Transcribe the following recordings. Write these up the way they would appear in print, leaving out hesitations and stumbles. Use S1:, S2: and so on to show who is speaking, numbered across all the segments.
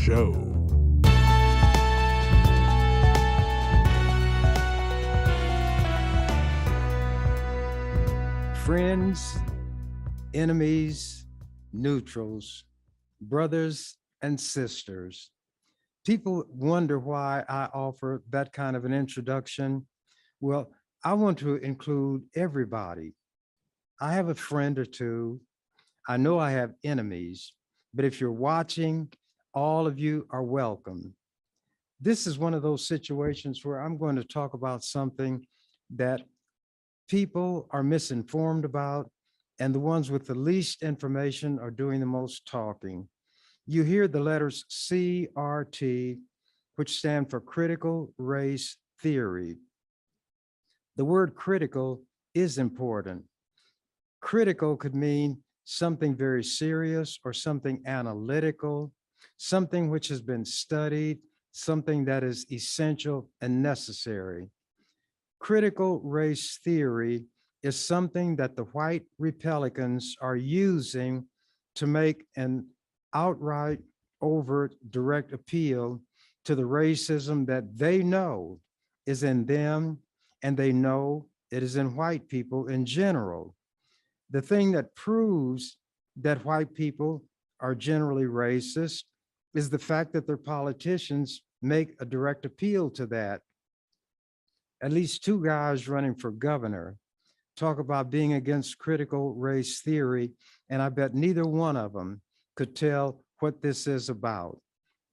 S1: show.
S2: Friends, enemies, neutrals, brothers and sisters. People wonder why I offer that kind of an introduction. Well, I want to include everybody. I have a friend or two. I know I have enemies, but if you're watching, all of you are welcome. This is one of those situations where I'm going to talk about something that people are misinformed about, and the ones with the least information are doing the most talking. You hear the letters CRT, which stand for critical race theory. The word critical is important. Critical could mean something very serious or something analytical, something which has been studied, something that is essential and necessary. Critical race theory is something that the white Republicans are using to make an outright, overt, direct appeal to the racism that they know is in them, and they know it is in white people in general. The thing that proves that white people are generally racist is the fact that their politicians make a direct appeal to that. At least two guys running for governor talk about being against critical race theory, and I bet neither one of them could tell what this is about.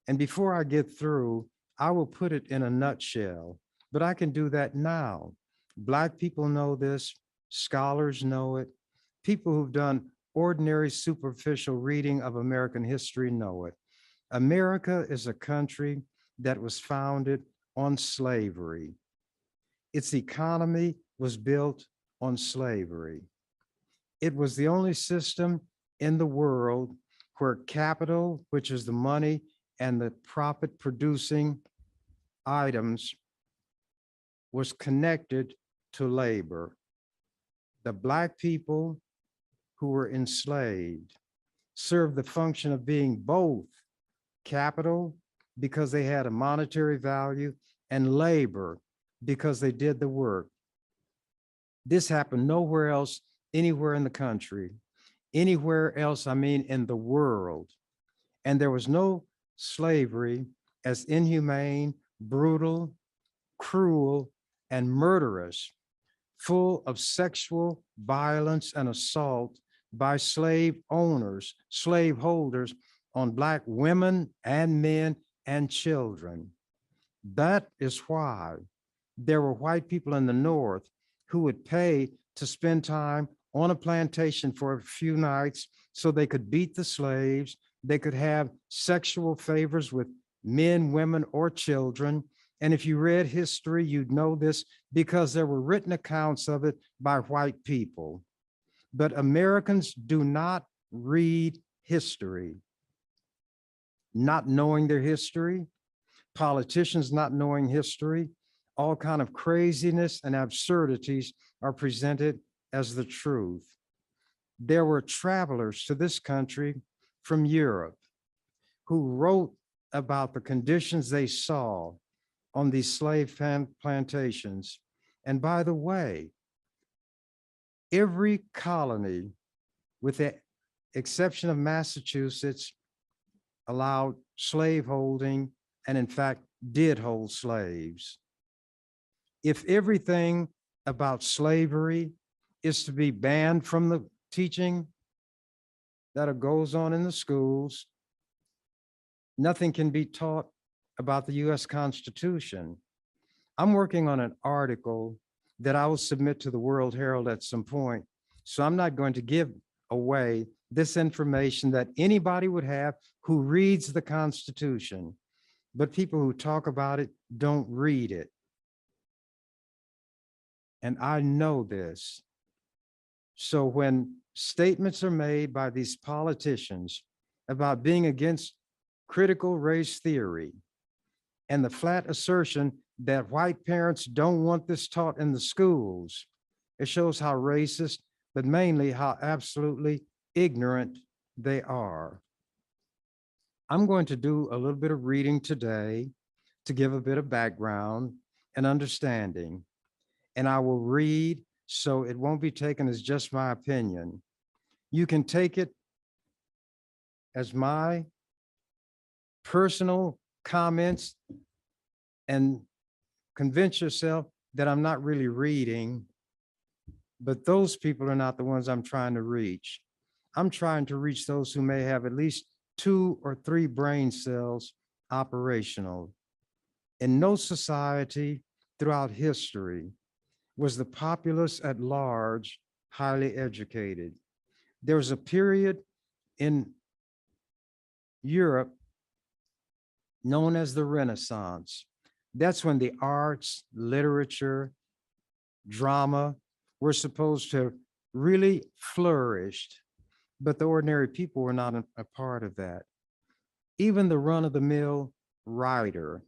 S2: And before I get through, I will put it in a nutshell, but I can do that now. Black people know this, scholars know it, people who've done ordinary superficial reading of American history know it. America is a country that was founded on slavery. Its economy was built on slavery. It was the only system in the world where capital, which is the money and the profit producing items, was connected to labor. The Black people who were enslaved served the function of being both capital because they had a monetary value and labor because they did the work. This happened nowhere else, anywhere in the country, anywhere else, I mean, in the world. And there was no slavery as inhumane, brutal, cruel, and murderous, full of sexual violence and assault by slave owners, slave holders on Black women and men and children. That is why there were white people in the North who would pay to spend time on a plantation for a few nights so they could beat the slaves, they could have sexual favors with men, women, or children. And if you read history, you'd know this because there were written accounts of it by white people. But Americans do not read history. Not knowing their history, politicians not knowing history, all kind of craziness and absurdities are presented as the truth. There were travelers to this country from Europe who wrote about the conditions they saw on these slave plantations. And by the way, every colony, with the exception of Massachusetts, allowed slaveholding and in fact did hold slaves. If everything about slavery is to be banned from the teaching that goes on in the schools, nothing can be taught about the US Constitution. I'm working on an article that I will submit to the World Herald at some point. So I'm not going to give away this information that anybody would have who reads the Constitution, but people who talk about it don't read it. And I know this. So when statements are made by these politicians about being against critical race theory and the flat assertion that white parents don't want this taught in the schools, it shows how racist, but mainly how absolutely ignorant they are. I'm going to do a little bit of reading today to give a bit of background and understanding. And I will read so it won't be taken as just my opinion. You can take it as my personal comments and convince yourself that I'm not really reading, but those people are not the ones I'm trying to reach. I'm trying to reach those who may have at least 2 or 3 brain cells operational. In no society throughout history was the populace at large highly educated. There was a period in Europe known as the Renaissance. That's when the arts, literature, drama were supposed to really flourished, but the ordinary people were not a part of that. Even the run-of-the-mill writer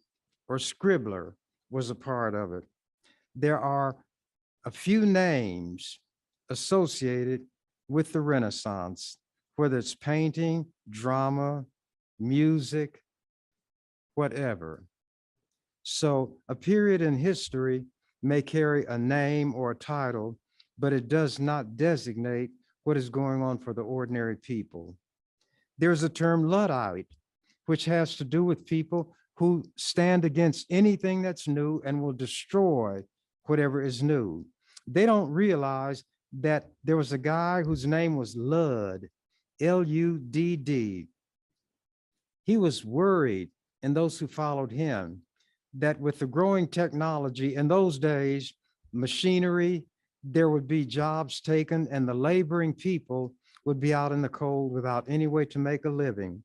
S2: or scribbler was a part of it. There are a few names associated with the Renaissance, whether it's painting, drama, music, whatever. So a period in history may carry a name or a title, but it does not designate what is going on for the ordinary people. There's a term Luddite, which has to do with people who stand against anything that's new and will destroy whatever is new. They don't realize that there was a guy whose name was Ludd, Ludd. He was worried, and those who followed him, that with the growing technology in those days, machinery, there would be jobs taken and the laboring people would be out in the cold without any way to make a living.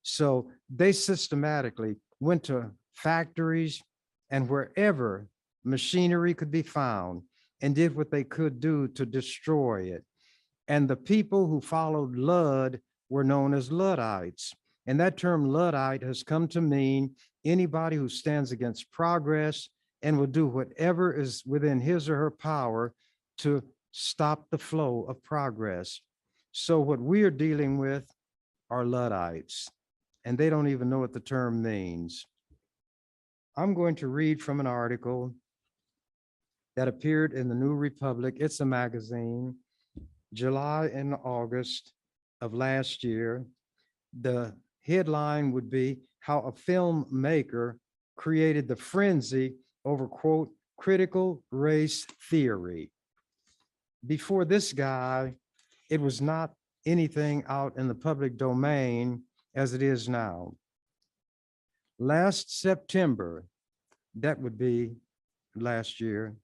S2: So they systematically went to factories and wherever machinery could be found and did what they could do to destroy it. And the people who followed Ludd were known as Luddites. And that term Luddite has come to mean anybody who stands against progress and will do whatever is within his or her power to stop the flow of progress. So what we are dealing with are Luddites, and they don't even know what the term means. I'm going to read from an article that appeared in the New Republic. It's a magazine, July and August of last year. The headline would be how a filmmaker created the frenzy over, quote, critical race theory. Before this guy, it was not anything out in the public domain as it is now. Last September, that would be last year,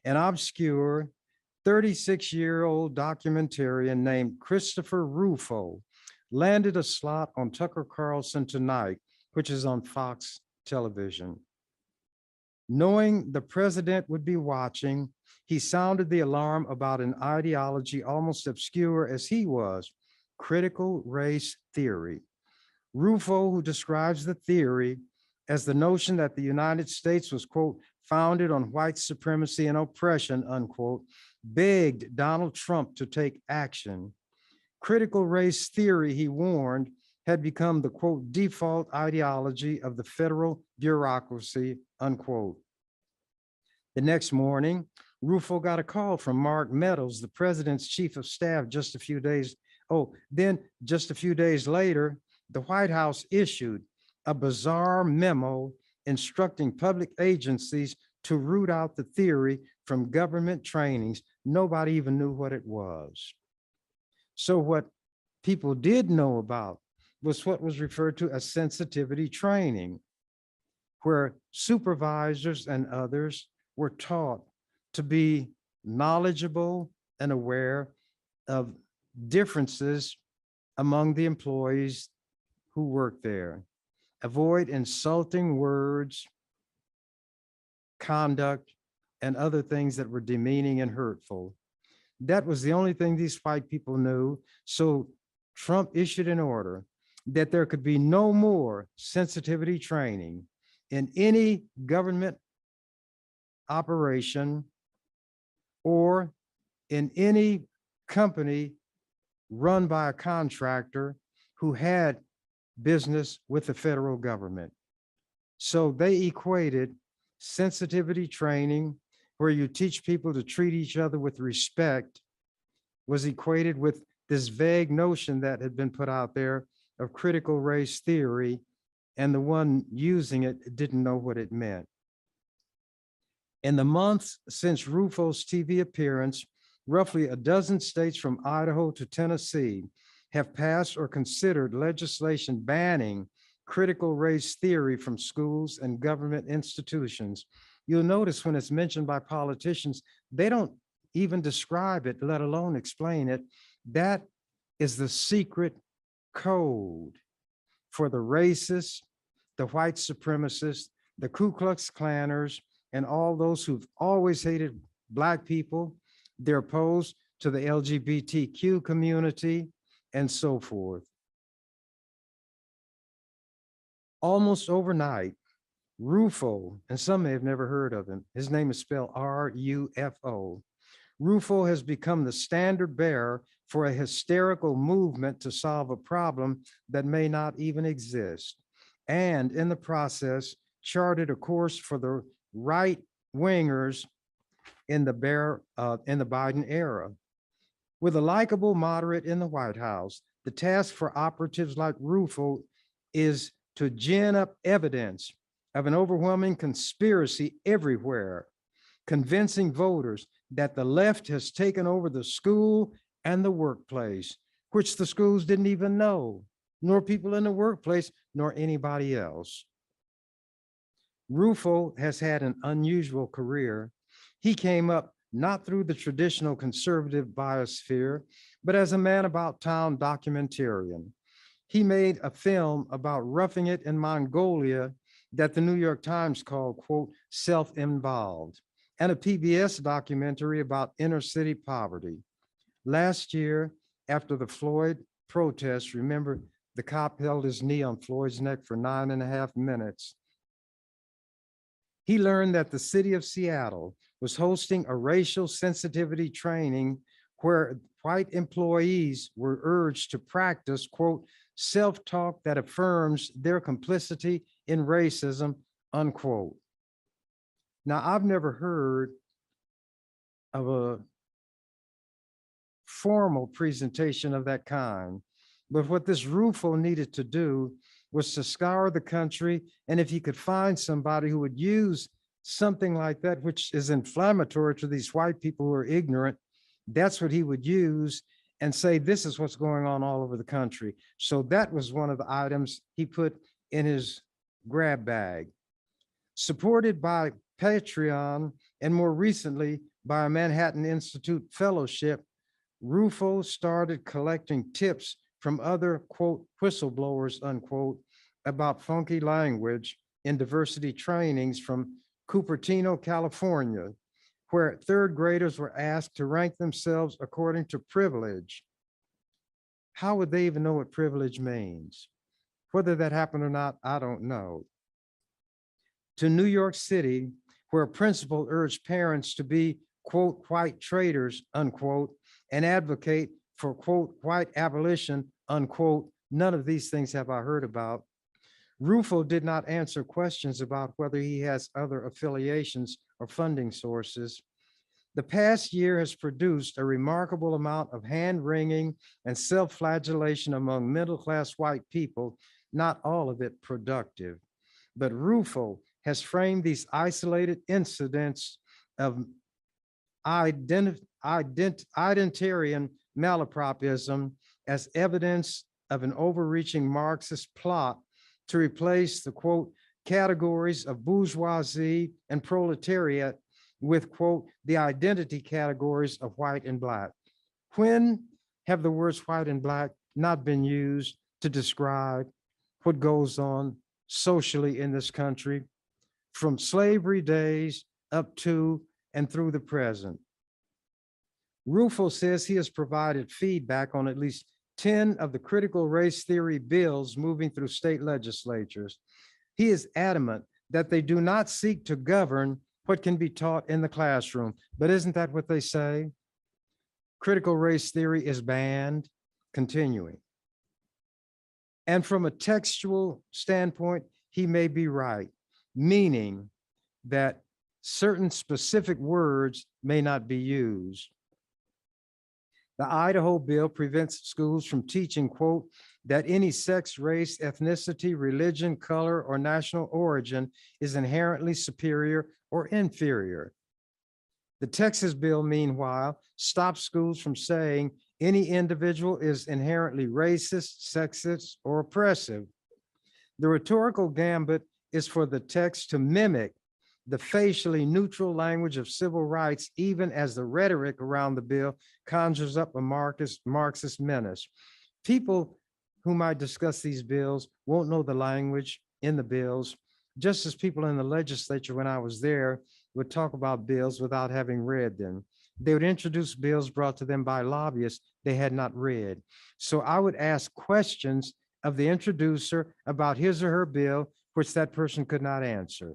S2: an obscure 36-year-old documentarian named Christopher Rufo landed a slot on Tucker Carlson Tonight, which is on Fox television. Knowing the president would be watching, he sounded the alarm about an ideology almost obscure as he was, critical race theory. Rufo, who describes the theory as the notion that the United States was, quote, founded on white supremacy and oppression, unquote, begged Donald Trump to take action. Critical race theory, he warned, had become the, quote, default ideology of the federal bureaucracy, unquote. The next morning, Rufo got a call from Mark Meadows, the president's chief of staff, just a few days later, the White House issued a bizarre memo instructing public agencies to root out the theory from government trainings. Nobody even knew what it was. So what people did know about was what was referred to as sensitivity training, where supervisors and others were taught to be knowledgeable and aware of differences among the employees who work there. Avoid insulting words, conduct, and other things that were demeaning and hurtful. That was the only thing these white people knew. So Trump issued an order that there could be no more sensitivity training in any government operation or in any company run by a contractor who had business with the federal government. So they equated sensitivity training, where you teach people to treat each other with respect, was equated with this vague notion that had been put out there of critical race theory, and the one using it didn't know what it meant. In the months since Rufo's TV appearance, roughly a dozen states from Idaho to Tennessee have passed or considered legislation banning critical race theory from schools and government institutions. You'll notice when it's mentioned by politicians, they don't even describe it, let alone explain it. That is the secret code for the racists, the white supremacists, the Ku Klux Klanners, and all those who've always hated Black people. They're opposed to the LGBTQ community and so forth. Almost overnight, Rufo, and some may have never heard of him, his name is spelled R-U-F-O. Rufo has become the standard bearer for a hysterical movement to solve a problem that may not even exist, and in the process, charted a course for the right wingers in the Biden era. With a likable moderate in the White House, the task for operatives like Rufo is to gin up evidence of an overwhelming conspiracy everywhere, convincing voters that the left has taken over the school and the workplace, which the schools didn't even know, nor people in the workplace, nor anybody else. Rufo has had an unusual career. He came up not through the traditional conservative biosphere, but as a man about town documentarian. He made a film about roughing it in Mongolia that the New York Times called, quote, self-involved, and a PBS documentary about inner city poverty. Last year, after the Floyd protests, remember the cop held his knee on Floyd's neck for 9.5 minutes. He learned that the city of Seattle was hosting a racial sensitivity training where white employees were urged to practice, quote, self-talk that affirms their complicity in racism, unquote. Now, I've never heard of a formal presentation of that kind, but what this Rufo needed to do was to scour the country, and if he could find somebody who would use something like that, which is inflammatory to these white people who are ignorant, that's what he would use and say, this is what's going on all over the country. So that was one of the items he put in his grab bag. Supported by Patreon and more recently by a Manhattan Institute fellowship, Rufo started collecting tips from other, quote, whistleblowers, unquote, about funky language in diversity trainings from Cupertino, California, where third graders were asked to rank themselves according to privilege. How would they even know what privilege means? Whether that happened or not, I don't know. To New York City, where a principal urged parents to be, quote, white traitors, unquote, and advocate for, quote, white abolition, unquote. None of these things have I heard about. Rufo did not answer questions about whether he has other affiliations or funding sources. The past year has produced a remarkable amount of hand-wringing and self-flagellation among middle-class white people, not all of it productive. But Rufo has framed these isolated incidents of identitarian malapropism as evidence of an overreaching Marxist plot to replace the, quote, categories of bourgeoisie and proletariat with, quote, the identity categories of white and Black. When have the words white and Black not been used to describe what goes on socially in this country from slavery days up to and through the present? Rufo says he has provided feedback on at least 10 of the critical race theory bills moving through state legislatures. He is adamant that they do not seek to govern what can be taught in the classroom. But isn't that what they say? Critical race theory is banned. Continuing. And from a textual standpoint, he may be right, meaning that certain specific words may not be used. The Idaho bill prevents schools from teaching, quote, that any sex, race, ethnicity, religion, color, or national origin is inherently superior or inferior. The Texas bill, meanwhile, stops schools from saying any individual is inherently racist, sexist, or oppressive. The rhetorical gambit is for the text to mimic the facially neutral language of civil rights, even as the rhetoric around the bill conjures up a Marxist menace. People who might discuss these bills won't know the language in the bills, just as people in the legislature, when I was there, would talk about bills without having read them. They would introduce bills brought to them by lobbyists they had not read. So I would ask questions of the introducer about his or her bill, which that person could not answer.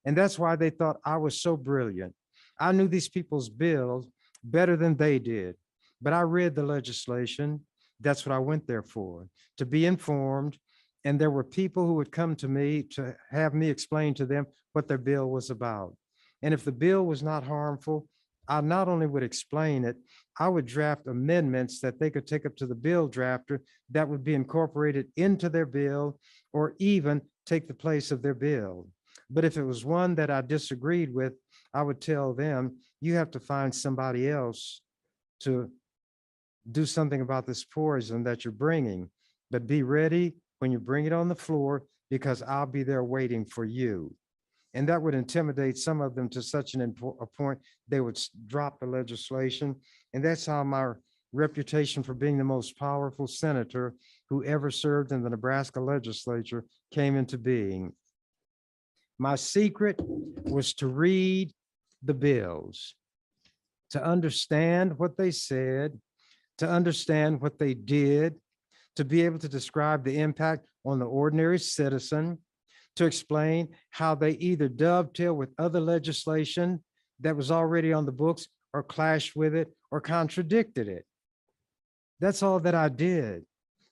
S2: And that's why they thought I was so brilliant. I knew these people's bills better than they did, but I read the legislation. That's what I went there for, to be informed. And there were people who would come to me to have me explain to them what their bill was about. And if the bill was not harmful, I not only would explain it, I would draft amendments that they could take up to the bill drafter that would be incorporated into their bill or even take the place of their bill. But if it was one that I disagreed with, I would tell them, you have to find somebody else to do something about this poison that you're bringing, but be ready when you bring it on the floor because I'll be there waiting for you. And that would intimidate some of them to such a point they would drop the legislation. And that's how my reputation for being the most powerful senator who ever served in the Nebraska legislature came into being. My secret was to read the bills, to understand what they said, to understand what they did, to be able to describe the impact on the ordinary citizen, to explain how they either dovetail with other legislation that was already on the books or clashed with it or contradicted it. That's all that I did.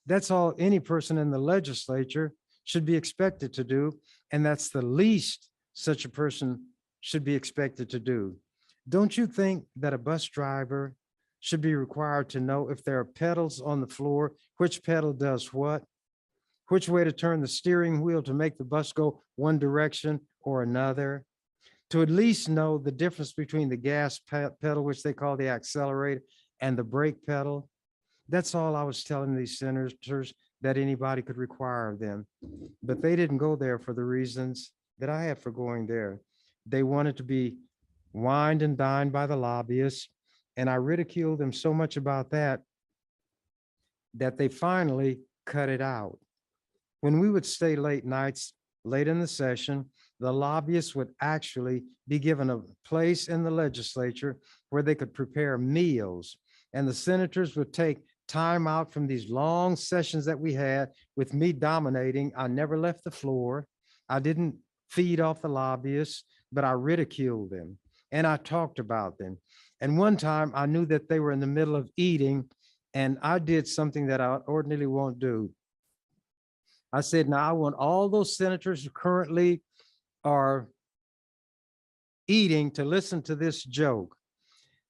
S2: That's all any person in the legislature should be expected to do. And that's the least such a person should be expected to do. Don't you think that a bus driver should be required to know if there are pedals on the floor, which pedal does what, which way to turn the steering wheel to make the bus go one direction or another, to at least know the difference between the gas pedal, which they call the accelerator, and the brake pedal? That's all I was telling these senators that anybody could require of them. But they didn't go there for the reasons that I had for going there. They wanted to be wined and dined by the lobbyists. And I ridiculed them so much about that, that they finally cut it out. When we would stay late nights, late in the session, the lobbyists would actually be given a place in the legislature where they could prepare meals. And the senators would take time out from these long sessions that we had with me dominating. I never left the floor. I didn't feed off the lobbyists, but I ridiculed them and I talked about them. And one time I knew that they were in the middle of eating and I did something that I ordinarily won't do. I said, now I want all those senators who currently are eating to listen to this joke.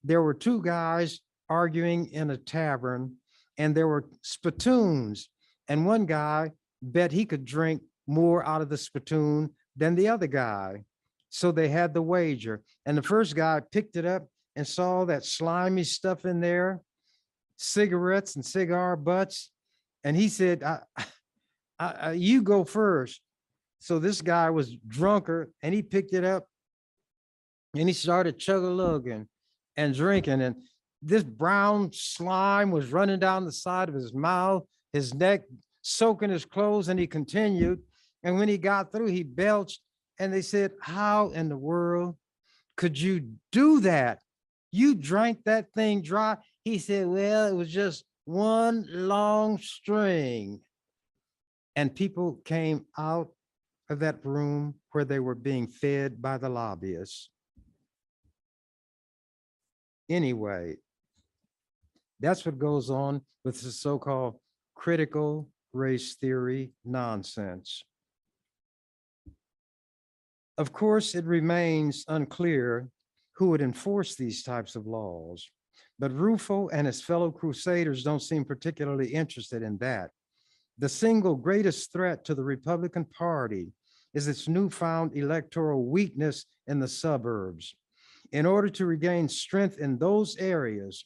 S2: There were two guys arguing in a tavern and there were spittoons. And one guy bet he could drink more out of the spittoon than the other guy. So they had the wager. And the first guy picked it up and saw that slimy stuff in there, cigarettes and cigar butts. And he said, you go first. So this guy was drunker and he picked it up and he started chug-a-lugging and drinking. And this brown slime was running down the side of his mouth, his neck, soaking his clothes, and he continued. And when he got through, he belched. And they said, how in the world could you do that? You drank that thing dry. He said, well, it was just one long string. And people came out of that room where they were being fed by the lobbyists. Anyway, that's what goes on with the so-called critical race theory nonsense. Of course, it remains unclear who would enforce these types of laws, but Rufo and his fellow crusaders don't seem particularly interested in that. The single greatest threat to the Republican Party is its newfound electoral weakness in the suburbs. In order to regain strength in those areas,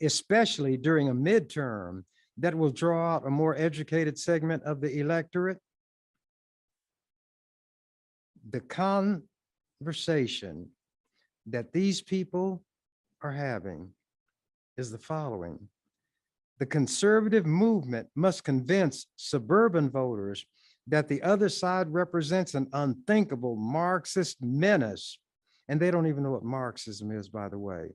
S2: especially during a midterm that will draw out a more educated segment of the electorate, the conversation that these people are having is the following. The conservative movement must convince suburban voters that the other side represents an unthinkable Marxist menace. And they don't even know what Marxism is, by the way.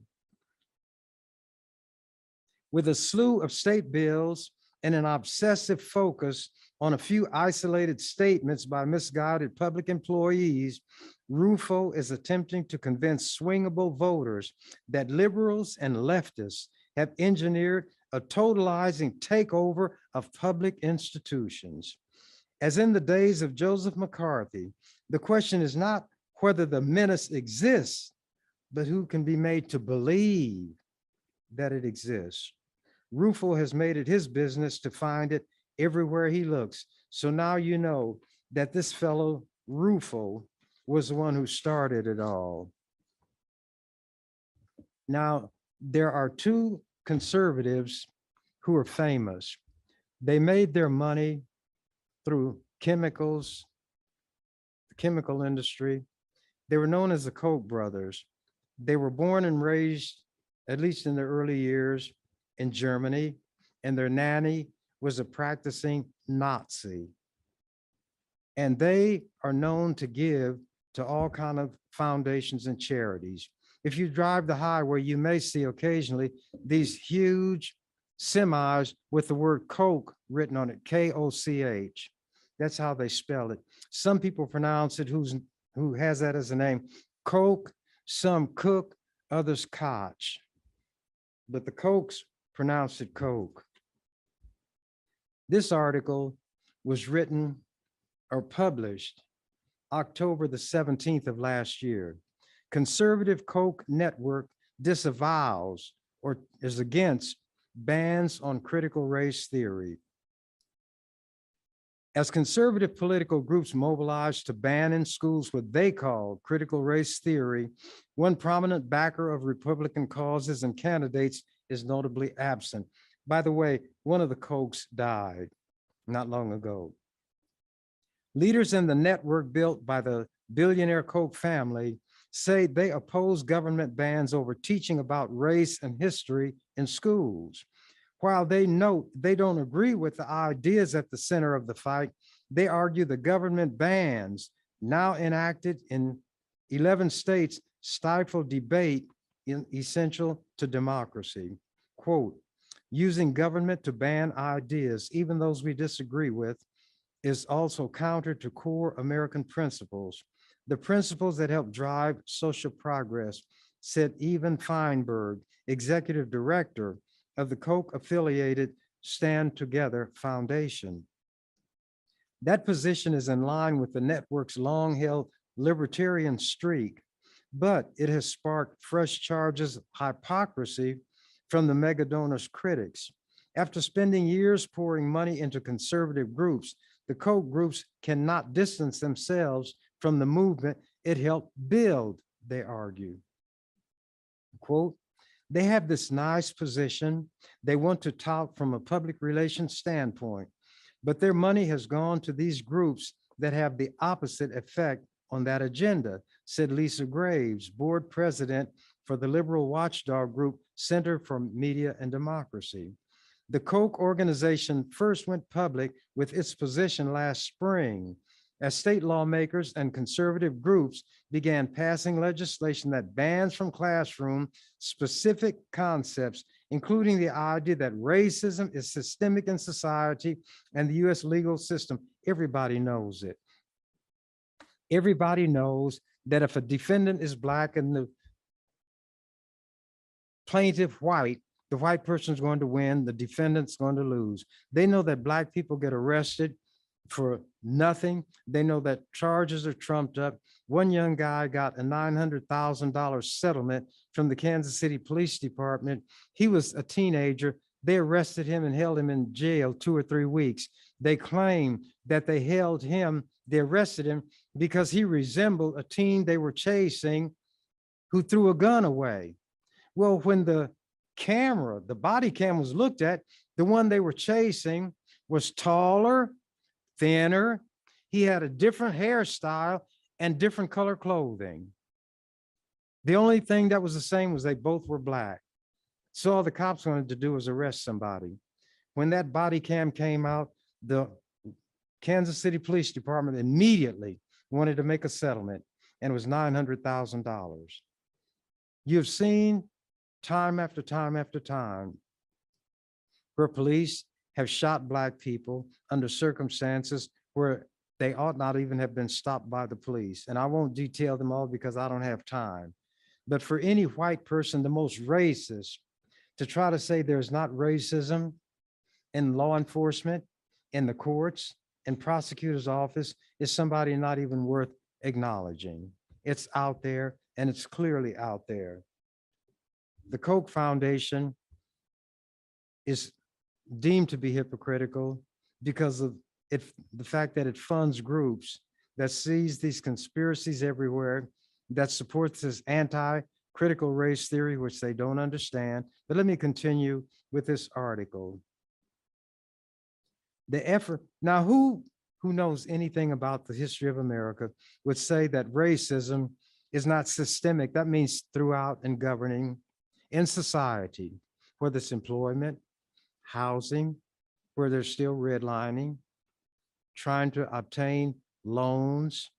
S2: With a slew of state bills and an obsessive focus on a few isolated statements by misguided public employees, Rufo is attempting to convince swingable voters that liberals and leftists have engineered a totalizing takeover of public institutions. As in the days of Joseph McCarthy, the question is not whether the menace exists, but who can be made to believe that it exists. Rufo has made it his business to find it everywhere he looks. So now you know that this fellow Rufo was the one who started it all. Now, there are two conservatives who are famous. They made their money through chemicals, the chemical industry. They were known as the Koch brothers. They were born and raised, at least in their early years, in Germany, and their nanny was a practicing Nazi. And they are known to give to all kinds of foundations and charities. If you drive the highway, you may see occasionally these huge semis with the word Coke written on it, K-O-C-H. That's how they spell it. Some people pronounce it, who has that as a name, Coke, some Cook, others Koch. But the Kochs pronounce it Coke. This article was written or published October the 17th of last year. Conservative Koch network disavows or is against bans on critical race theory. As conservative political groups mobilized to ban in schools what they call critical race theory, one prominent backer of Republican causes and candidates is notably absent. By the way, one of the Kochs died not long ago. Leaders in the network built by the billionaire Koch family say they oppose government bans over teaching about race and history in schools. While they note they don't agree with the ideas at the center of the fight, they argue the government bans now enacted in 11 states stifle debate essential to democracy. Quote, using government to ban ideas, even those we disagree with, is also counter to core American principles, the principles that help drive social progress, said Evan Feinberg, executive director of the Koch-affiliated Stand Together Foundation. That position is in line with the network's long-held libertarian streak, but it has sparked fresh charges of hypocrisy from the megadonor's critics. After spending years pouring money into conservative groups, the Koch groups cannot distance themselves from the movement it helped build, they argue. Quote, they have this nice position. They want to talk from a public relations standpoint, but their money has gone to these groups that have the opposite effect on that agenda, said Lisa Graves, board president for the liberal watchdog group Center for Media and Democracy. The Koch organization first went public with its position last spring as state lawmakers and conservative groups began passing legislation that bans from classroom specific concepts, including the idea that racism is systemic in society and the US legal system. Everybody knows it. Everybody knows that if a defendant is Black and the plaintiff white, The white person's going to win, the defendant's going to lose. They know that Black people get arrested for nothing. They know that charges are trumped up. One young guy got a $900,000 settlement from the Kansas City Police Department. He was a teenager. They arrested him and held him in jail 2 or 3 weeks. They claim that they arrested him because he resembled a teen they were chasing who threw a gun away. Well, when the body cam was looked at, the one they were chasing was taller, thinner. He had a different hairstyle and different color clothing. The only thing that was the same was they both were Black. So all the cops wanted to do was arrest somebody. When that body cam came out, the Kansas City Police Department immediately wanted to make a settlement, and it was $900,000. You've seen time after time after time where police have shot Black people under circumstances where they ought not even have been stopped by the police. And I won't detail them all because I don't have time. But for any white person, the most racist, to try to say there's not racism in law enforcement, in the courts, in prosecutor's office is somebody not even worth acknowledging. It's out there, and it's clearly out there. The Koch Foundation is deemed to be hypocritical because of the fact that it funds groups that sees these conspiracies everywhere, that supports this anti-critical race theory, which they don't understand. But let me continue with this article. The effort, now who knows anything about the history of America would say that racism is not systemic. That means throughout and governing in society, whether it's employment, housing, where there's still redlining, trying to obtain loans,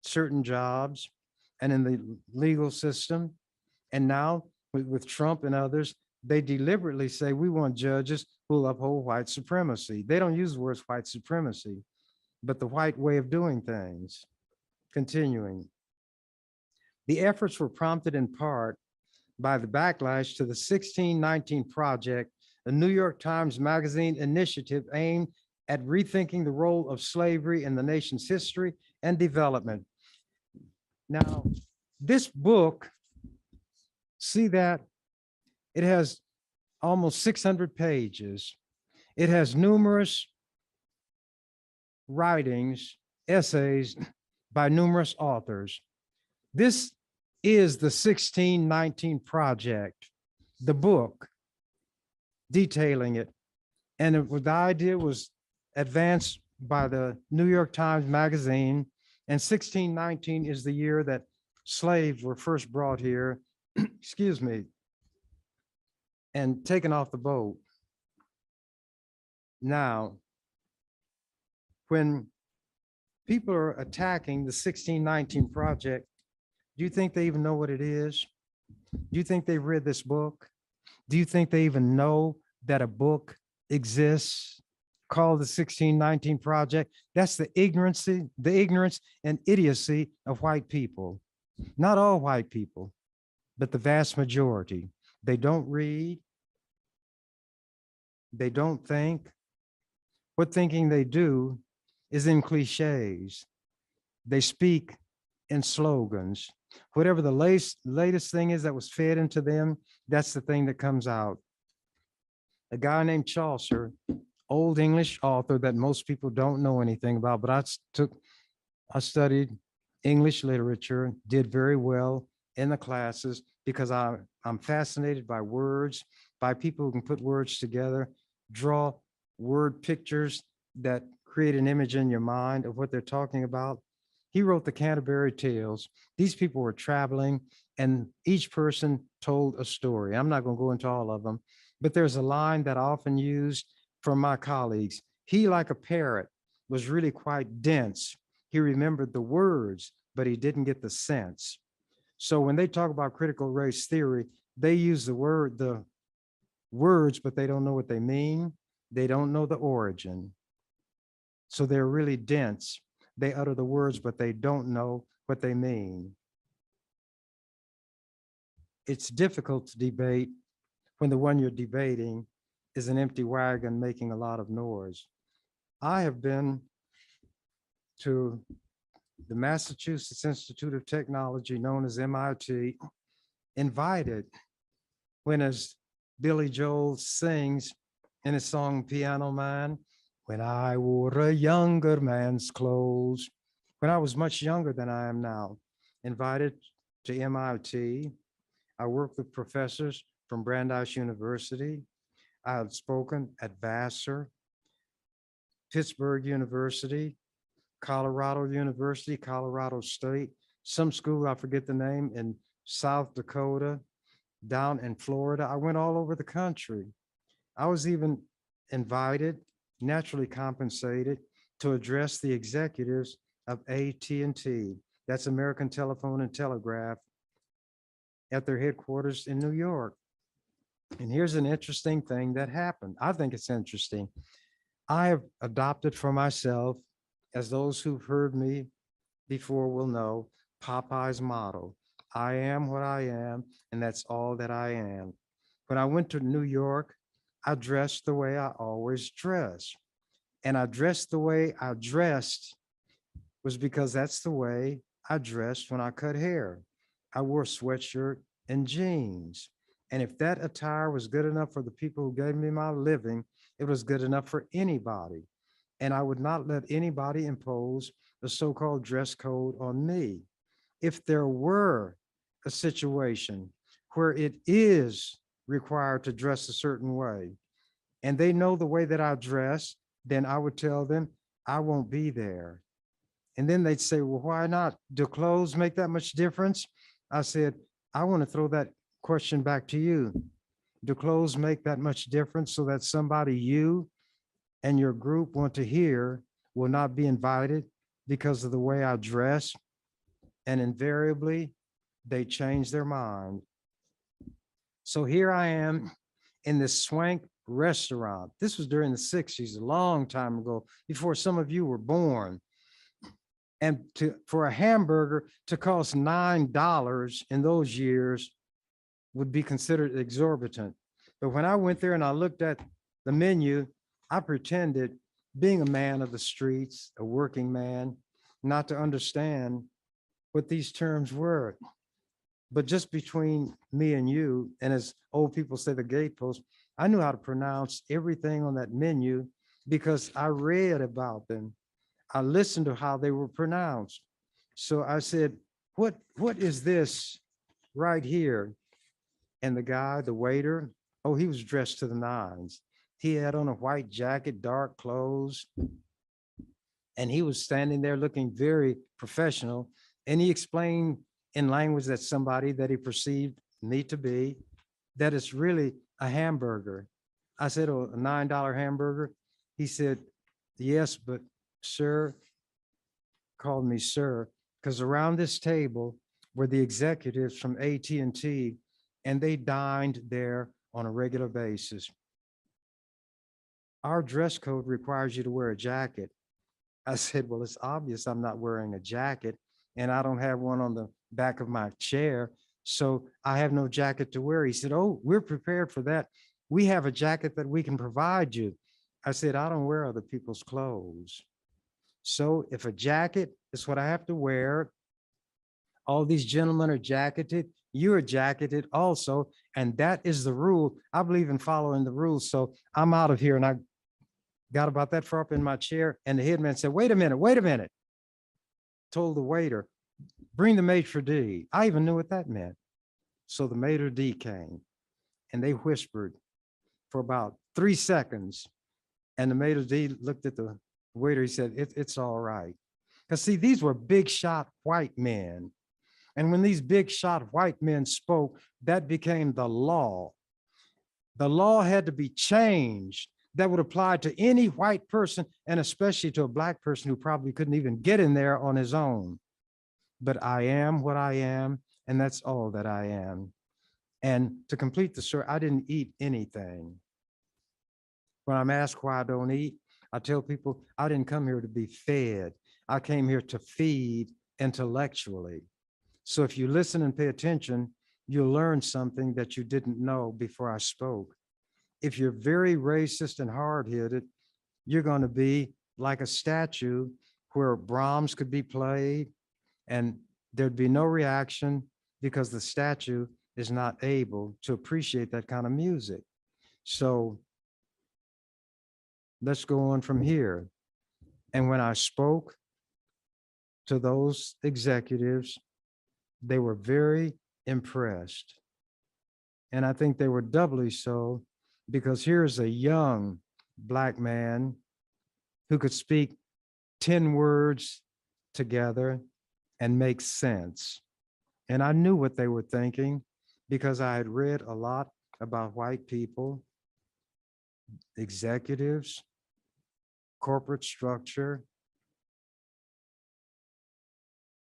S2: certain jobs, and in the legal system. And now with Trump and others, they deliberately say we want judges who will uphold white supremacy. They don't use the words white supremacy, but the white way of doing things. Continuing. The efforts were prompted in part by the backlash to the 1619 Project, a New York Times Magazine initiative aimed at rethinking the role of slavery in the nation's history and development. Now, this book, see that it has almost 600 pages. It has numerous writings, essays by numerous authors. This is the 1619 Project, the book detailing it. And the idea was advanced by the New York Times Magazine. And 1619 is the year that slaves were first brought here, excuse me, and taken off the boat. Now, when people are attacking the 1619 Project, do you think they even know what it is? Do you think they've read this book? Do you think they even know that a book exists called the 1619 Project? That's the ignorance and idiocy of white people. Not all white people, but the vast majority. They don't read. They don't think. What thinking they do is in cliches. They speak in slogans. Whatever the latest thing is that was fed into them, that's the thing that comes out. A guy named Chaucer, old English author that most people don't know anything about, but I studied English literature, did very well in the classes because I'm fascinated by words, by people who can put words together, draw word pictures that create an image in your mind of what they're talking about. He wrote the Canterbury Tales. These people were traveling and each person told a story. I'm not going to go into all of them, but there's a line that I often use from my colleagues. He, like a parrot, was really quite dense. He remembered the words, but he didn't get the sense. So when they talk about critical race theory, they use the words, but they don't know what they mean. They don't know the origin. So they're really dense. They utter the words, but they don't know what they mean. it's difficult to debate when the one you're debating is an empty wagon making a lot of noise. I have been to the Massachusetts Institute of Technology, known as MIT, invited when, as Billy Joel sings in his song Piano Man, when I wore a younger man's clothes, when I was much younger than I am now, invited to MIT. I worked with professors from Brandeis University. I had spoken at Vassar, Pittsburgh University, Colorado University, Colorado State, some school, I forget the name, in South Dakota, down in Florida. I went all over the country. I was even invited, naturally compensated, to address the executives of AT&T. That's American Telephone and Telegraph, at their headquarters in New York. And here's an interesting thing that happened. I think it's interesting. I have adopted for myself, as those who've heard me before will know, Popeye's motto: I am what I am, and that's all that I am. When I went to New York, I dressed the way I always dress. And I dressed the way I dressed was because that's the way I dressed when I cut hair. I wore a sweatshirt and jeans. And if that attire was good enough for the people who gave me my living, it was good enough for anybody. And I would not let anybody impose a so-called dress code on me. If there were a situation where it is required to dress a certain way, and they know the way that I dress, then I would tell them I won't be there. And then they'd say, well, why not? Do clothes make that much difference? I said, I want to throw that question back to you. Do clothes make that much difference so that somebody you and your group want to hear will not be invited because of the way I dress? And invariably, they change their mind. So here I am in this swank restaurant. This was during the 60s, a long time ago, before some of you were born. And for a hamburger to cost $9 in those years would be considered exorbitant. But when I went there and I looked at the menu, I pretended, being a man of the streets, a working man, not to understand what these terms were. But just between me and you, and as old people say, the gatepost, I knew how to pronounce everything on that menu because I read about them. I listened to how they were pronounced. So I said, what is this right here? And the guy, the waiter, oh, he was dressed to the nines. He had on a white jacket, dark clothes, and he was standing there looking very professional. And he explained in language that somebody that he perceived me to be, that it's really a hamburger. I said, oh, a $9 hamburger? He said, yes, but sir, called me sir, because around this table were the executives from AT&T, and they dined there on a regular basis. Our dress code requires you to wear a jacket. I said, well, it's obvious I'm not wearing a jacket, and I don't have one on the back of my chair, so I have no jacket to wear. He said, oh, we're prepared for that. We have a jacket that we can provide you. I said, I don't wear other people's clothes. So if a jacket is what I have to wear, all these gentlemen are jacketed, you're jacketed also, and that is the rule. I believe in following the rules, so I'm out of here. And I got about that far up in my chair, and the headman said, wait a minute. Told the waiter, bring the maitre d'. I even knew what that meant. So the maitre d' came, and they whispered for about 3 seconds. And the maitre d' looked at the waiter. He said, it's all right. Because see, these were big shot white men. And when these big shot white men spoke, that became the law. The law had to be changed. That would apply to any white person, and especially to a black person who probably couldn't even get in there on his own. But I am what I am, and that's all that I am. And to complete the story, I didn't eat anything. When I'm asked why I don't eat, I tell people I didn't come here to be fed. I came here to feed intellectually. So if you listen and pay attention, you'll learn something that you didn't know before I spoke. If you're very racist and hard-headed, you're going to be like a statue where Brahms could be played and there'd be no reaction because the statue is not able to appreciate that kind of music. So let's go on from here. And when I spoke to those executives, they were very impressed. And I think they were doubly so because here's a young Black man who could speak 10 words together and make sense. And I knew what they were thinking because I had read a lot about white people, executives, corporate structure.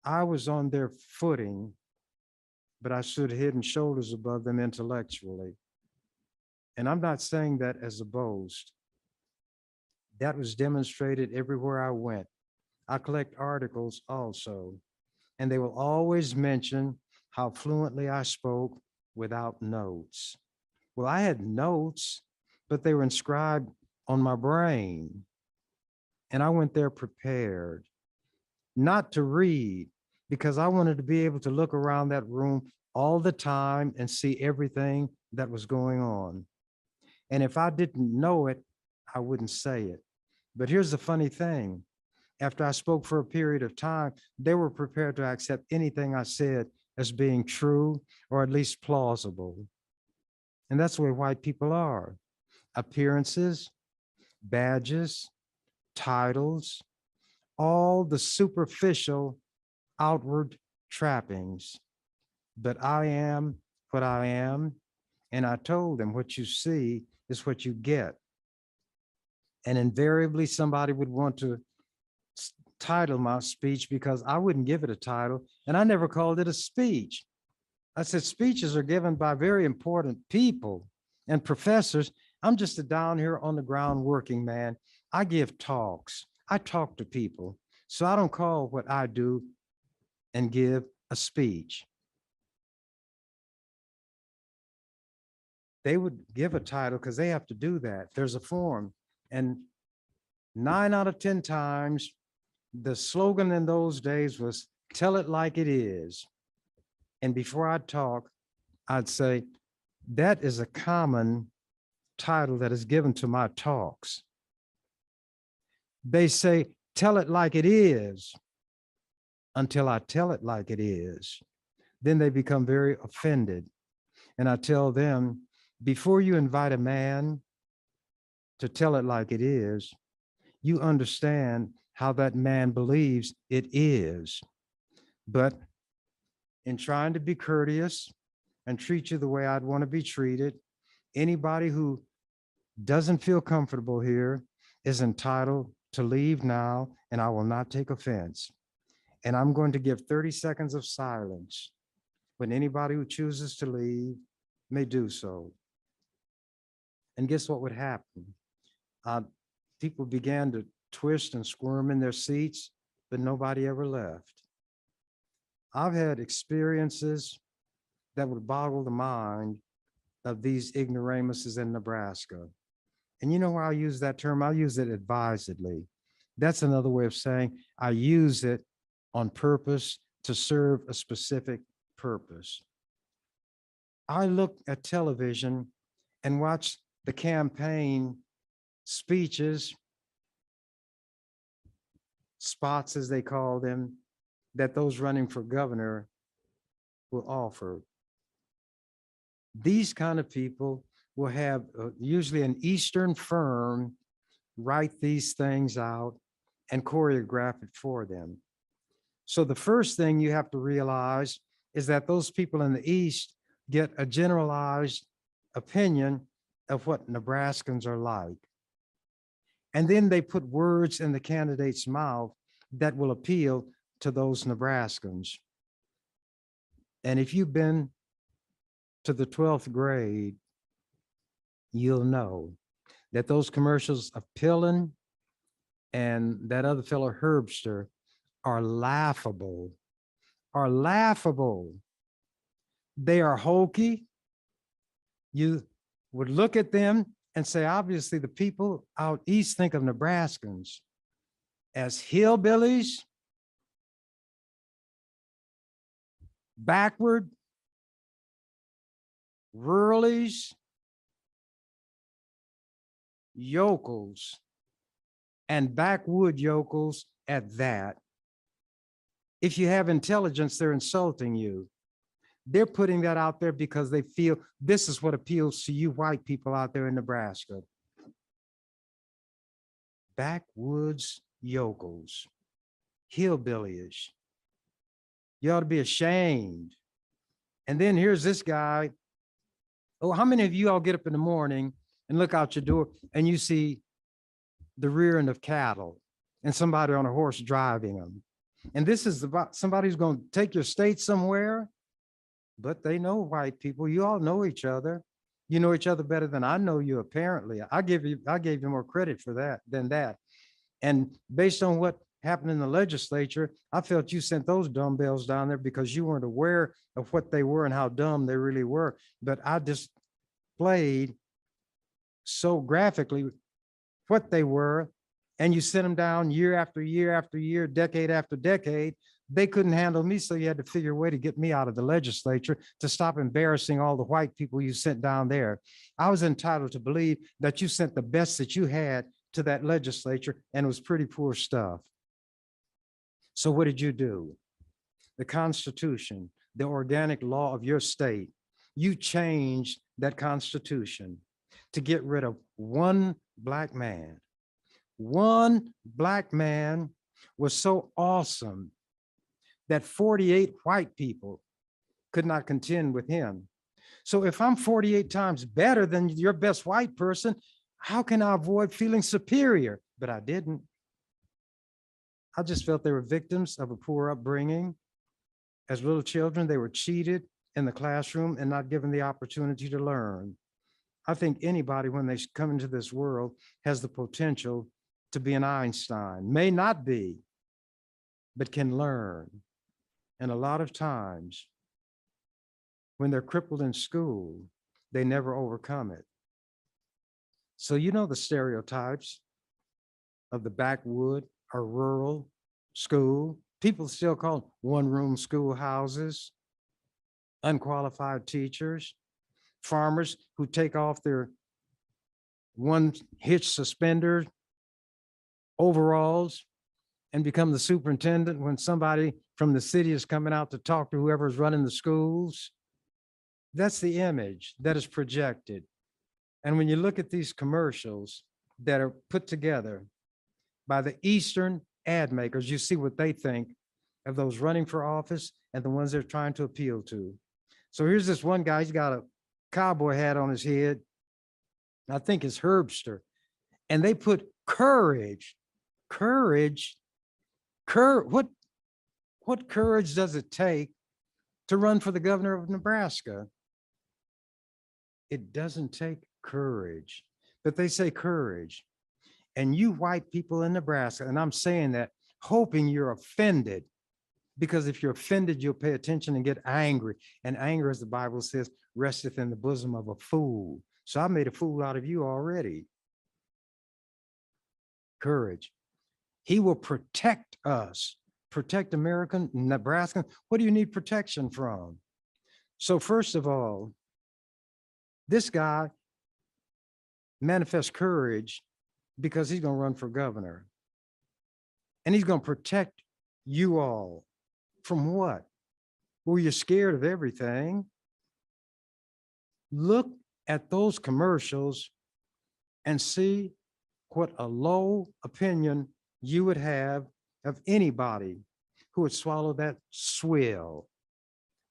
S2: I was on their footing, but I stood head and shoulders above them intellectually. And I'm not saying that as a boast. That was demonstrated everywhere I went. I collect articles also, and they will always mention how fluently I spoke without notes. Well, I had notes, but they were inscribed on my brain. And I went there prepared, not to read, because I wanted to be able to look around that room all the time and see everything that was going on. And if I didn't know it, I wouldn't say it. But here's the funny thing. After I spoke for a period of time, they were prepared to accept anything I said as being true or at least plausible. And that's the way white people are. Appearances, badges, titles, all the superficial outward trappings. But I am what I am. And I told them what you see is what you get. And invariably somebody would want to title my speech because I wouldn't give it a title. And I never called it a speech. I said, speeches are given by very important people and professors. I'm just a down here on the ground working man. I give talks. I talk to people. So I don't call what I do and give a speech. They would give a title because they have to do that. There's a form. And 9 out of 10 times, the slogan in those days was, tell it like it is. And before I talk, I'd say, that is a common title that is given to my talks. They say, tell it like it is, until I tell it like it is. Then they become very offended. And I tell them, before you invite a man to tell it like it is, you understand how that man believes it is. But in trying to be courteous and treat you the way I'd want to be treated, anybody who doesn't feel comfortable here is entitled to leave now, and I will not take offense. And I'm going to give 30 seconds of silence when anybody who chooses to leave may do so. And guess what would happen? People began to twist and squirm in their seats, but nobody ever left. I've had experiences that would boggle the mind of these ignoramuses in Nebraska. And you know why I use that term? I use it advisedly. That's another way of saying I use it on purpose to serve a specific purpose. I look at television and watch the campaign speeches, spots as they call them, that those running for governor will offer. These kind of people will have usually an Eastern firm write these things out and choreograph it for them. So the first thing you have to realize is that those people in the East get a generalized opinion of what Nebraskans are like. And then they put words in the candidate's mouth that will appeal to those Nebraskans. And if you've been to the 12th grade, you'll know that those commercials of Pillin and that other fellow Herbster are laughable, They are hokey. You would look at them and say, obviously, the people out east think of Nebraskans as hillbillies, backward, ruralies, yokels, and backwood yokels at that. If you have intelligence, they're insulting you. They're putting that out there because they feel this is what appeals to you white people out there in Nebraska. Backwoods yokels, hillbillyish. You ought to be ashamed. And then here's this guy. Oh, how many of you all get up in the morning and look out your door and you see the rear end of cattle and somebody on a horse driving them? And this is about somebody who's going to take your state somewhere, but they know white people. You all know each other. You know each other better than I know you, apparently. I gave you more credit for that than that. And based on what happened in the legislature, I felt you sent those dumbbells down there because you weren't aware of what they were and how dumb they really were. But I displayed so graphically what they were, and you sent them down year after year after year, decade after decade. They couldn't handle me, so you had to figure a way to get me out of the legislature to stop embarrassing all the white people you sent down there. I was entitled to believe that you sent the best that you had to that legislature, and it was pretty poor stuff. So what did you do? The Constitution, the organic law of your state, you changed that Constitution to get rid of one black man. One black man was so awesome that 48 white people could not contend with him. So if I'm 48 times better than your best white person, how can I avoid feeling superior? But I didn't. I just felt they were victims of a poor upbringing. As little children, they were cheated in the classroom and not given the opportunity to learn. I think anybody, when they come into this world, has the potential to be an Einstein. May not be, but can learn. And a lot of times, when they're crippled in school, they never overcome it. So you know the stereotypes of the backwood or rural school. People still call one-room schoolhouses, unqualified teachers, farmers who take off their one-hitch suspender overalls and become the superintendent when somebody from the city is coming out to talk to whoever's running the schools. That's the image that is projected. And when you look at these commercials that are put together by the Eastern ad makers, you see what they think of those running for office and the ones they're trying to appeal to. So here's this one guy, he's got a cowboy hat on his head. I think it's Herbster. And they put courage. What courage does it take to run for the governor of Nebraska? It doesn't take courage, but they say courage. And you white people in Nebraska, and I'm saying that hoping you're offended, because if you're offended, you'll pay attention and get angry. And anger, as the Bible says, resteth in the bosom of a fool. So I made a fool out of you already. Courage. He will protect us, protect American, Nebraska. What do you need protection from? So first of all, this guy manifests courage because he's going to run for governor. And he's going to protect you all from what? Well, you're scared of everything. Look at those commercials and see what a low opinion you would have of anybody who would swallow that swill.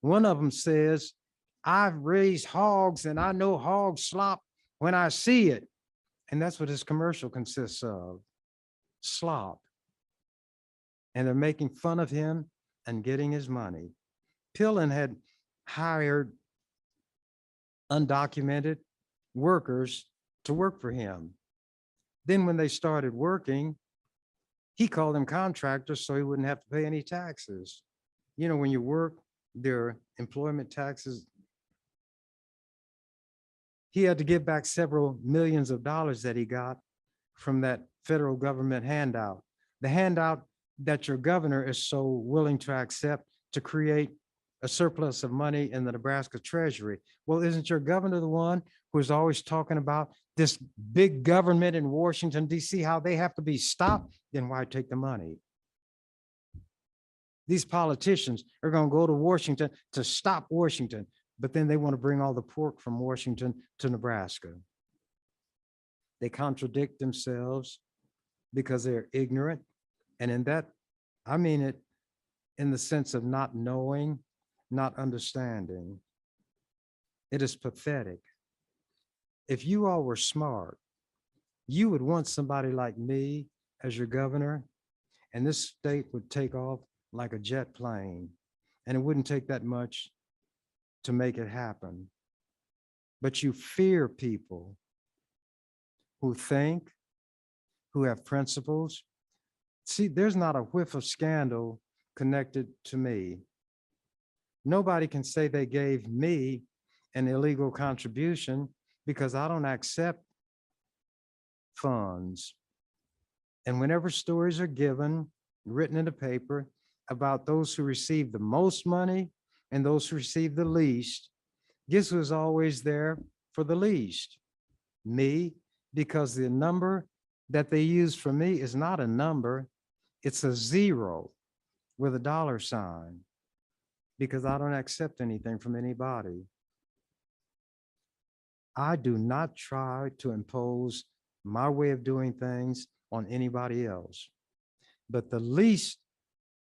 S2: One of them says, I've raised hogs and I know hog slop when I see it. And that's what his commercial consists of, slop. And they're making fun of him and getting his money. Pillin had hired undocumented workers to work for him. Then when they started working, he called them contractors so he wouldn't have to pay any taxes. You know, when you work, there are employment taxes He had to give back several millions of dollars that he got from that federal government handout. The handout that your governor is so willing to accept to create a surplus of money in the Nebraska Treasury. Well, isn't your governor the one who is always talking about this big government in Washington, D.C., how they have to be stopped? Then why take the money? These politicians are going to go to Washington to stop Washington, but then they want to bring all the pork from Washington to Nebraska. They contradict themselves because they're ignorant. And in that, I mean it in the sense of not knowing, not understanding. It is pathetic. If you all were smart, you would want somebody like me as your governor, and this state would take off like a jet plane, and it wouldn't take that much to make it happen. But you fear people who think, who have principles. See, there's not a whiff of scandal connected to me. Nobody can say they gave me an illegal contribution because I don't accept funds. And whenever stories are given, written in the paper about those who receive the most money and those who receive the least, guess who's always there for the least? Me, because the number that they use for me is not a number, it's a zero with a dollar sign, because I don't accept anything from anybody. I do not try to impose my way of doing things on anybody else. But the least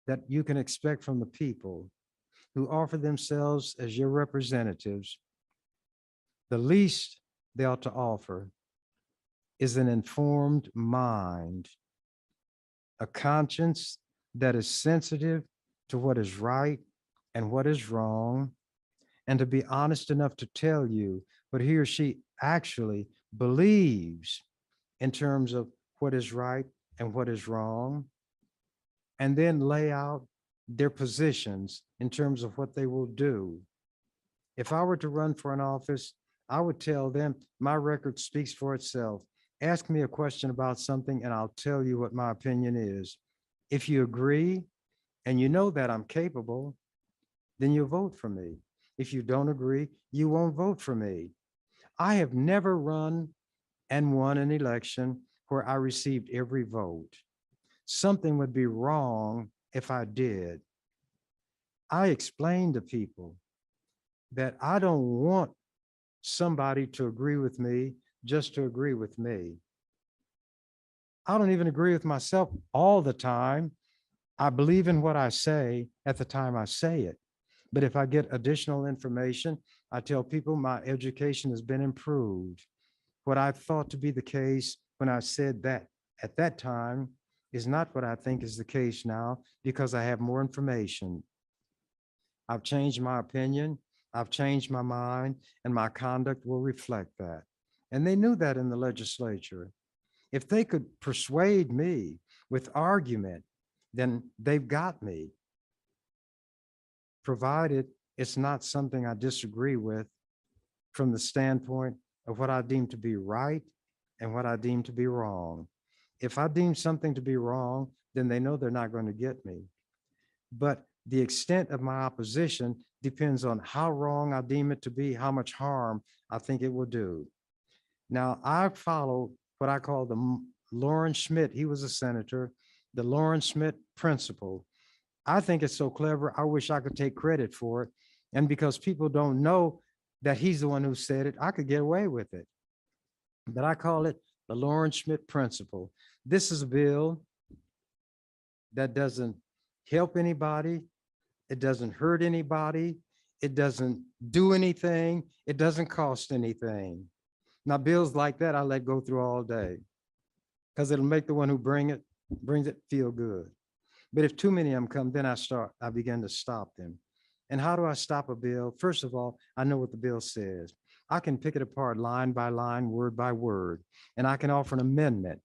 S2: that you can expect from the people who offer themselves as your representatives, the least they ought to offer is an informed mind, a conscience that is sensitive to what is right and what is wrong, and to be honest enough to tell you what he or she actually believes in terms of what is right and what is wrong, and then lay out their positions in terms of what they will do. If I were to run for an office, I would tell them my record speaks for itself. Ask me a question about something and I'll tell you what my opinion is. If you agree and you know that I'm capable, then you vote for me. If you don't agree, you won't vote for me. I have never run and won an election where I received every vote. Something would be wrong if I did. I explained to people that I don't want somebody to agree with me just to agree with me. I don't even agree with myself all the time. I believe in what I say at the time I say it. But if I get additional information, I tell people my education has been improved. What I thought to be the case when I said that at that time is not what I think is the case now, because I have more information. I've changed my opinion, I've changed my mind, and my conduct will reflect that. And they knew that in the legislature. If they could persuade me with argument, then they've got me, provided it's not something I disagree with from the standpoint of what I deem to be right and what I deem to be wrong. If I deem something to be wrong, then they know they're not going to get me. But the extent of my opposition depends on how wrong I deem it to be, how much harm I think it will do. Now, I follow what I call the Lawrence Schmidt, he was a senator, the Lawrence Schmidt principle. I think it's so clever, I wish I could take credit for it. And because people don't know that he's the one who said it, I could get away with it. But I call it the Lawrence Schmidt principle. This is a bill that doesn't help anybody. It doesn't hurt anybody. It doesn't do anything. It doesn't cost anything. Now, bills like that, I let go through all day because it'll make the one who brings it feel good. But if too many of them come, then I begin to stop them. And how do I stop a bill? First of all, I know what the bill says. I can pick it apart line by line, word by word, and I can offer an amendment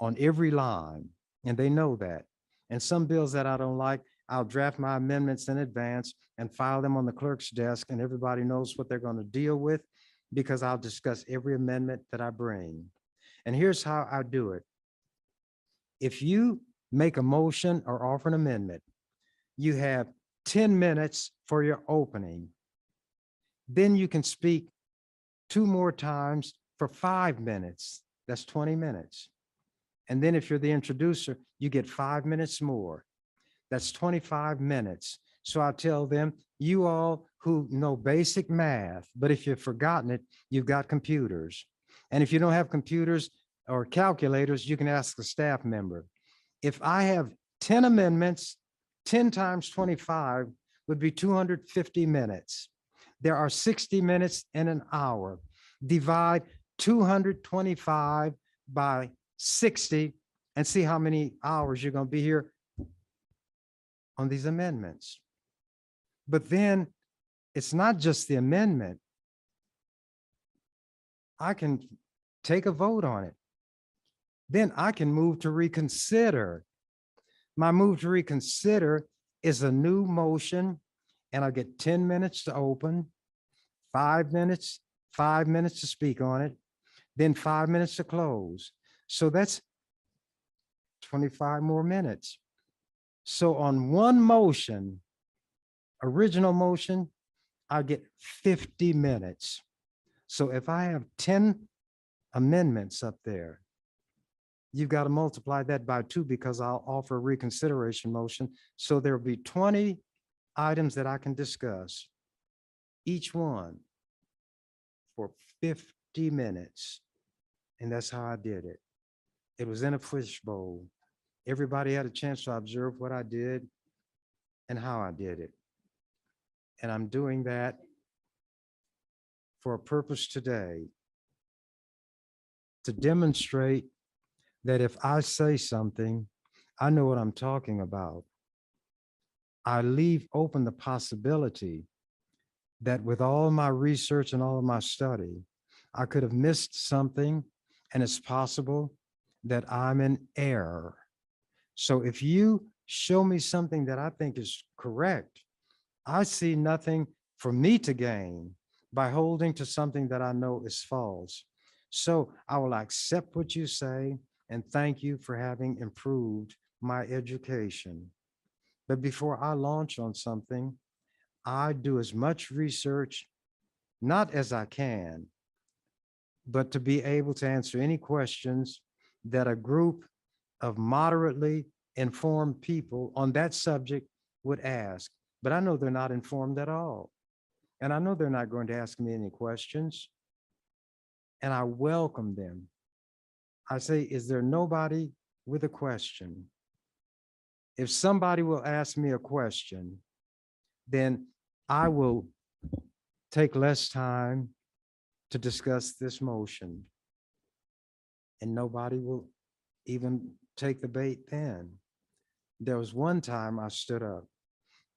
S2: on every line, and they know that. And some bills that I don't like, I'll draft my amendments in advance and file them on the clerk's desk, and everybody knows what they're going to deal with. because I'll discuss every amendment that I bring. And here's how I do it. If you make a motion or offer an amendment, you have 10 minutes for your opening. Then you can speak 2 more times for 5 minutes. That's 20 minutes. And then if you're the introducer, you get 5 minutes more. That's 25 minutes. So I tell them, you all who know basic math, but if you've forgotten it, you've got computers. And if you don't have computers or calculators, you can ask a staff member. If I have 10 amendments, 10 times 25 would be 250 minutes. There are 60 minutes in an hour. Divide 225 by 60 and see how many hours you're going to be here on these amendments. But then it's not just the amendment. I can take a vote on it. Then I can move to reconsider. My move to reconsider is a new motion, and I get 10 minutes to open, 5 minutes to speak on it, then 5 minutes to close. So that's 25 more minutes. So on one motion, original motion, I get 50 minutes. So if I have 10 amendments up there, you've got to multiply that by 2 because I'll offer a reconsideration motion. So there'll be 20 items that I can discuss, each one for 50 minutes. And that's how I did it. It was in a fishbowl. Everybody had a chance to observe what I did and how I did it. And I'm doing that for a purpose today, to demonstrate that if I say something, I know what I'm talking about. I leave open the possibility that with all my research and all of my study, I could have missed something, and it's possible that I'm in error. So if you show me something that I think is correct, I see nothing for me to gain by holding to something that I know is false. So I will accept what you say and thank you for having improved my education. But before I launch on something, I do as much research, not as I can, but to be able to answer any questions that a group of moderately informed people on that subject would ask. But I know they're not informed at all. And I know they're not going to ask me any questions. And I welcome them. I say, is there nobody with a question? If somebody will ask me a question, then I will take less time to discuss this motion. And nobody will even take the bait then. There was one time I stood up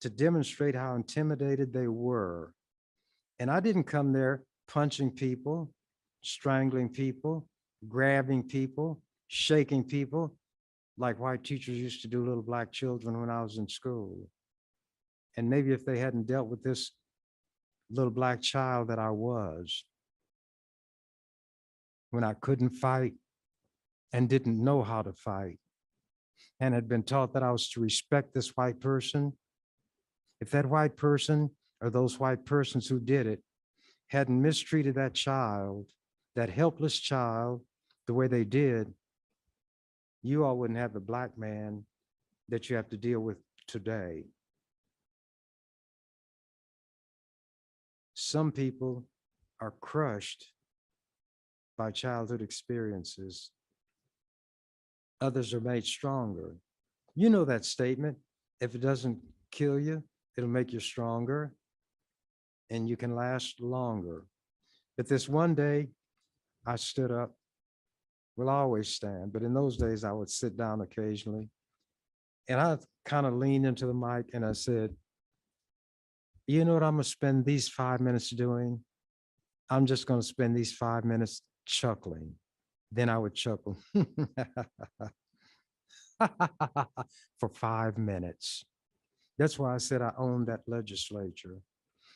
S2: to demonstrate how intimidated they were. And I didn't come there punching people, strangling people, grabbing people, shaking people, like white teachers used to do little black children when I was in school. And maybe if they hadn't dealt with this little black child that I was, when I couldn't fight and didn't know how to fight, and had been taught that I was to respect this white person, if that white person or those white persons who did it hadn't mistreated that child, that helpless child, the way they did, you all wouldn't have the black man that you have to deal with today. Some people are crushed by childhood experiences. Others are made stronger. You know that statement, if it doesn't kill you, it'll make you stronger and you can last longer. But this one day I stood up. Well, I always stand, but in those days I would sit down occasionally. And I kind of leaned into the mic and I said, you know what I'm going to spend these 5 minutes doing? I'm just going to spend these 5 minutes chuckling. Then I would chuckle for 5 minutes. That's why I said I owned that legislature.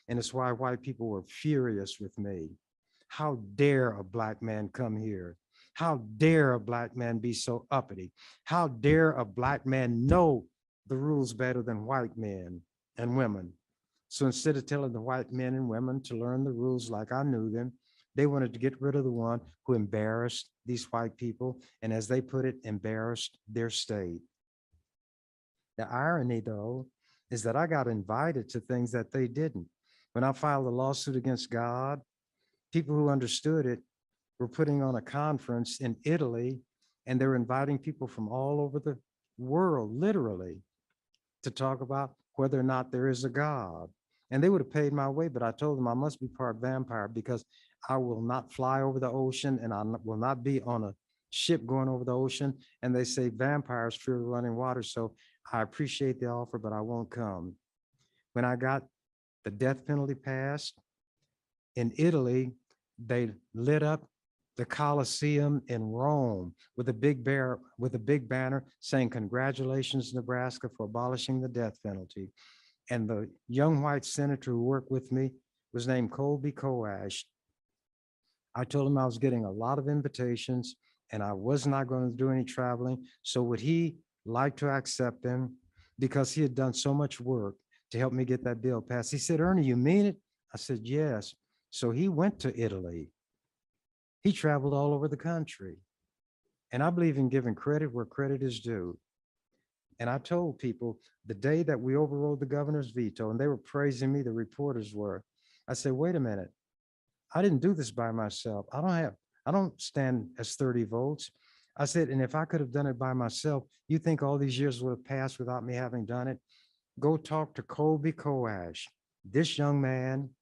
S2: And it's why white people were furious with me. How dare a black man come here? How dare a black man be so uppity? How dare a black man know the rules better than white men and women? So instead of telling the white men and women to learn the rules like I knew them, they wanted to get rid of the one who embarrassed these white people, and as they put it, embarrassed their state. The irony, though, is that I got invited to things that they didn't. When I filed a lawsuit against God, people who understood it were putting on a conference in Italy, and they're inviting people from all over the world, literally, to talk about whether or not there is a God. And they would have paid my way, but I told them I must be part vampire because I will not fly over the ocean and I will not be on a ship going over the ocean. And they say vampires fear running water. So I appreciate the offer, but I won't come. When I got the death penalty passed in Italy, they lit up the Colosseum in Rome with a big banner saying, "Congratulations, Nebraska, for abolishing the death penalty." And the young white senator who worked with me was named Colby Coash. I told him I was getting a lot of invitations and I was not going to do any traveling. So would he like to accept them because he had done so much work to help me get that bill passed? He said, "Ernie, you mean it?" I said, "Yes." So he went to Italy. He traveled all over the country. And I believe in giving credit where credit is due. And I told people the day that we overrode the governor's veto, and they were praising me, the reporters were, I said, "Wait a minute. I didn't do this by myself. I don't stand as 30 votes. I said, and if I could have done it by myself, you think all these years would have passed without me having done it? Go talk to Colby Coash. This young man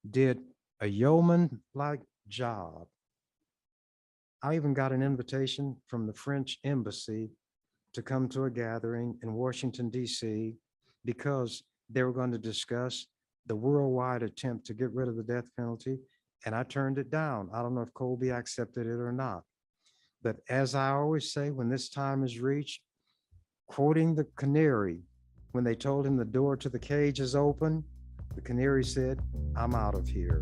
S2: did a yeoman-like job. I even got an invitation from the French embassy to come to a gathering in Washington, D.C., because they were going to discuss the worldwide attempt to get rid of the death penalty. And I turned it down. I don't know if Colby accepted it or not. But as I always say, when this time is reached, quoting the canary, when they told him the door to the cage is open, the canary said, "I'm out of here."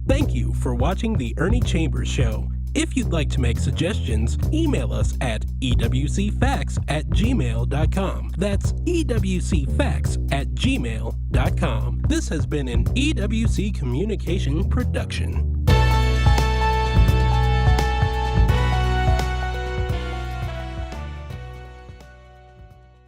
S1: Thank you for watching The Ernie Chambers Show. If you'd like to make suggestions, email us at ewcfacts@gmail.com. That's ewcfacts@gmail.com. This has been an EWC Communication production.